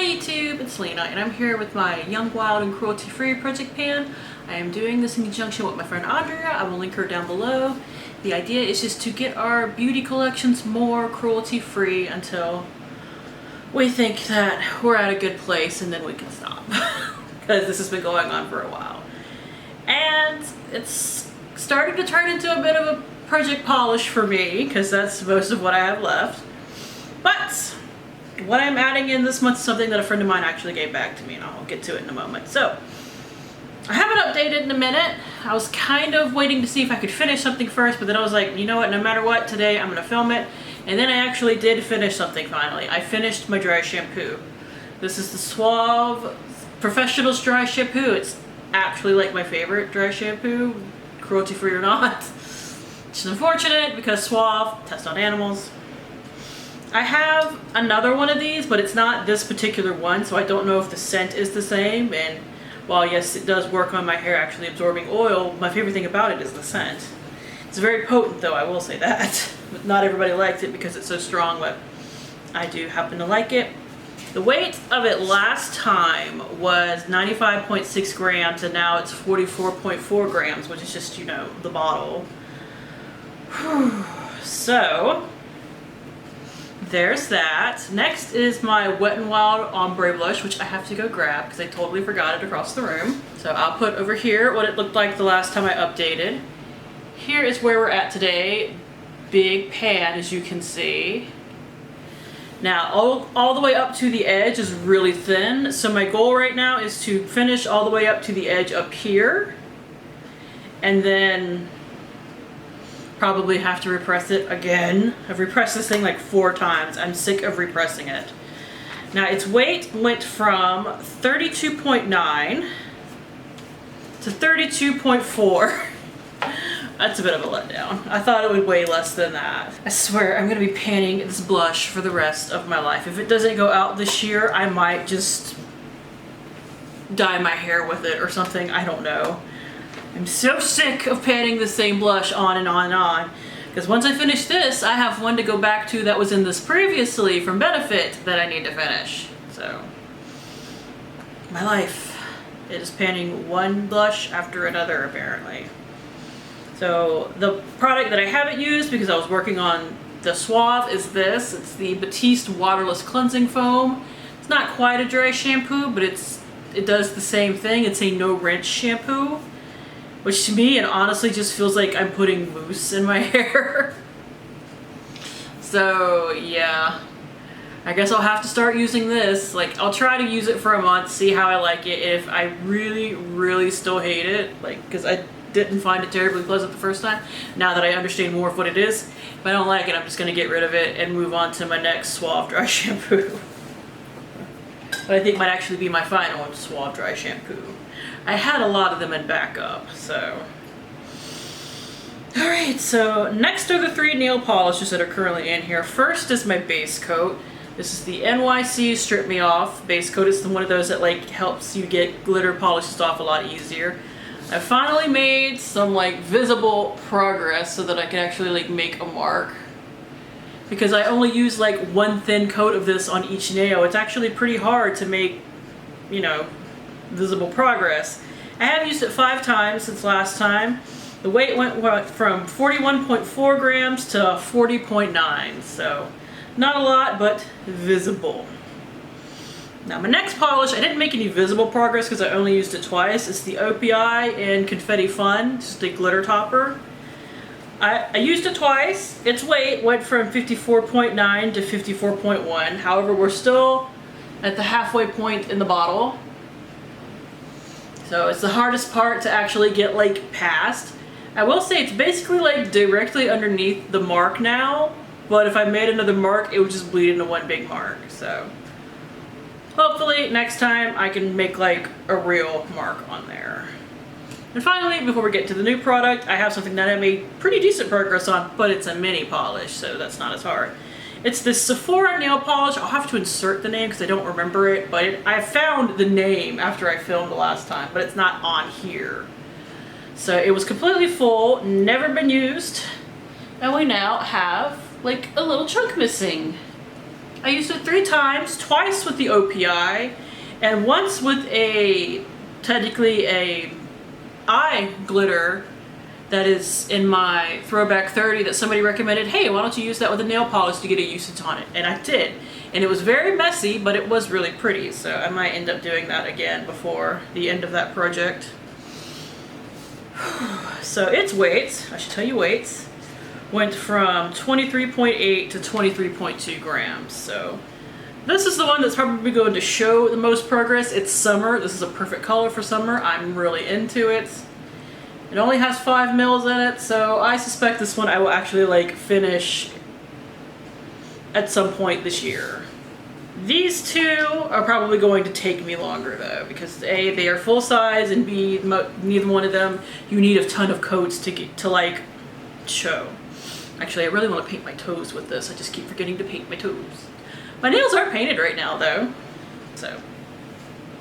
YouTube, it's Lena, and I'm here with my Young, Wild, and Cruelty-Free project pan. I am doing this in conjunction with my friend Andrea. I will link her down below. The idea is just to get our beauty collections more cruelty-free until we think that we're at a good place, and then we can stop. Because this has been going on for a while. And it's starting to turn into a bit of a project polish for me, because that's most of what I have left. But what I'm adding in this month is something that a friend of mine actually gave back to me, and I'll get to it in a moment. So, I haven't updated in a minute. I was kind of waiting to see if I could finish something first, but then I was like, you know what, no matter what, today I'm going to film it. And then I actually did finish something finally. I finished my dry shampoo. This is the Suave Professional's Dry Shampoo. It's actually like my favorite dry shampoo, cruelty-free or not. It's unfortunate because Suave, test on animals. I have another one of these, but it's not this particular one, so I don't know if the scent is the same. And while yes, it does work on my hair actually absorbing oil, my favorite thing about it is the scent. It's very potent though, I will say that. But not everybody likes it because it's so strong, but I do happen to like it. The weight of it last time was 95.6 grams, and now it's 44.4 grams, which is just, you know, the bottle. Whew. So there's that. Next is my Wet n Wild Ombre blush, which I have to go grab because I totally forgot it across the room. So I'll put over here what it looked like the last time I updated. Here is where we're at today. Big pan, as you can see. Now, all the way up to the edge is really thin. So my goal right now is to finish all the way up to the edge up here. And then probably have to repress it again. I've repressed this thing like 4 times. I'm sick of repressing it. Now its weight went from 32.9 to 32.4. That's a bit of a letdown. I thought it would weigh less than that. I swear I'm gonna be panning this blush for the rest of my life. If it doesn't go out this year, I might just dye my hair with it or something. I don't know. I'm so sick of panning the same blush on and on and on. Because once I finish this, I have one to go back to that was in this previously from Benefit that I need to finish. So, my life is panning one blush after another apparently. So, the product that I haven't used because I was working on the Suave is this. It's the Batiste Waterless Cleansing Foam. It's not quite a dry shampoo, but it does the same thing. It's a no-rinse shampoo. Which to me, it honestly just feels like I'm putting mousse in my hair. So, yeah. I guess I'll have to start using this. Like, I'll try to use it for a month, see how I like it. If I really, really still hate it, like, because I didn't find it terribly pleasant the first time, now that I understand more of what it is, if I don't like it, I'm just going to get rid of it and move on to my next Suave dry shampoo. But I think might actually be my final Suave dry shampoo. I had a lot of them in backup, so. Alright, so next are the 3 nail polishes that are currently in here. First is my base coat. This is the NYC Strip Me Off base coat. It's one of those that like helps you get glitter polishes off a lot easier. I finally made some like visible progress so that I can actually like make a mark. Because I only use like one thin coat of this on each nail. It's actually pretty hard to make, you know, visible progress. I have used it 5 times since last time. The weight went from 41.4 grams to 40.9, so not a lot, but visible. Now my next polish, I didn't make any visible progress because I only used it twice. It's the OPI in Confetti Fun, just a glitter topper. I used it twice. Its weight went from 54.9 to 54.1. However, we're still at the halfway point in the bottle. So it's the hardest part to actually get like past. I will say it's basically like directly underneath the mark now, but if I made another mark, it would just bleed into one big mark. So hopefully next time I can make like a real mark on there. And finally, before we get to the new product, I have something that I made pretty decent progress on, but it's a mini polish, so that's not as hard. It's this Sephora nail polish. I'll have to insert the name because I don't remember it, but I found the name after I filmed the last time, but it's not on here. So it was completely full, never been used, and we now have like a little chunk missing. I used it 3 times, twice with the OPI, and once with technically a eye glitter that is in my Throwback 30 that somebody recommended, hey, why don't you use that with a nail polish to get a usage on it? And I did. And it was very messy, but it was really pretty. So I might end up doing that again before the end of that project. So its weights, I should tell you weights, went from 23.8 to 23.2 grams. So this is the one that's probably going to show the most progress. It's summer. This is a perfect color for summer. I'm really into it. It only has 5 mils in it, so I suspect this one I will actually like finish at some point this year. These two are probably going to take me longer though, because A, they are full size, and B, neither one of them you need a ton of coats to get to like show. Actually, I really want to paint my toes with this. I just keep forgetting to paint my toes. My nails are painted right now though, so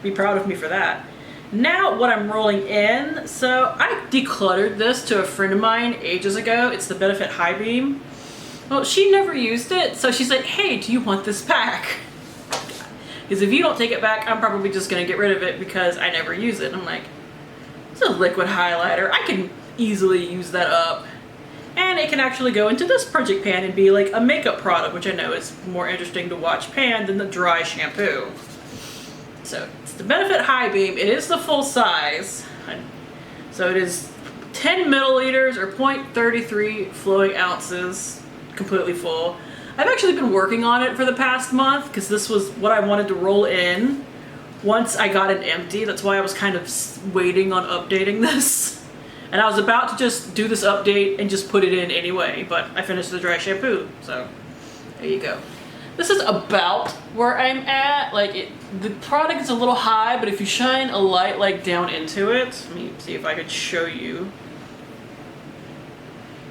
be proud of me for that. Now what I'm rolling in, so I decluttered this to a friend of mine ages ago. It's the Benefit High Beam. Well, she never used it, so she's like, hey, do you want this back? Because if you don't take it back, I'm probably just gonna get rid of it because I never use it. I'm like, it's a liquid highlighter. I can easily use that up. And it can actually go into this project pan and be like a makeup product, which I know is more interesting to watch pan than the dry shampoo. So it's the Benefit High Beam. It is the full size. So it is 10 milliliters or 0.33 flowing ounces, completely full. I've actually been working on it for the past month because this was what I wanted to roll in once I got it empty. That's why I was kind of waiting on updating this. And I was about to just do this update and just put it in anyway, but I finished the dry shampoo, so there you go. This is about where I'm at. Like, the product is a little high, but if you shine a light like down into it, let me see if I could show you.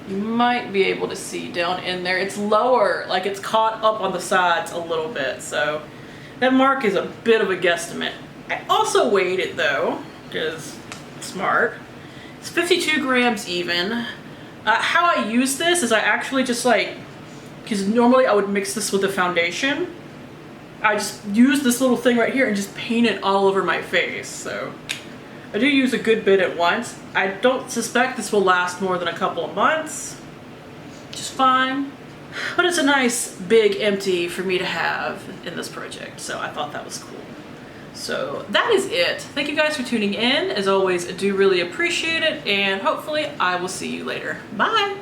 You might be able to see down in there. It's lower, like it's caught up on the sides a little bit, so that mark is a bit of a guesstimate. I also weighed it though, because smart. It's 52 grams even. How I use this is I actually just like, because normally I would mix this with a foundation. I just use this little thing right here and just paint it all over my face. So I do use a good bit at once. I don't suspect this will last more than a couple of months. Just fine. But it's a nice big empty for me to have in this project. So I thought that was cool. So that is it. Thank you guys for tuning in. As always, I do really appreciate it, and hopefully I will see you later. Bye!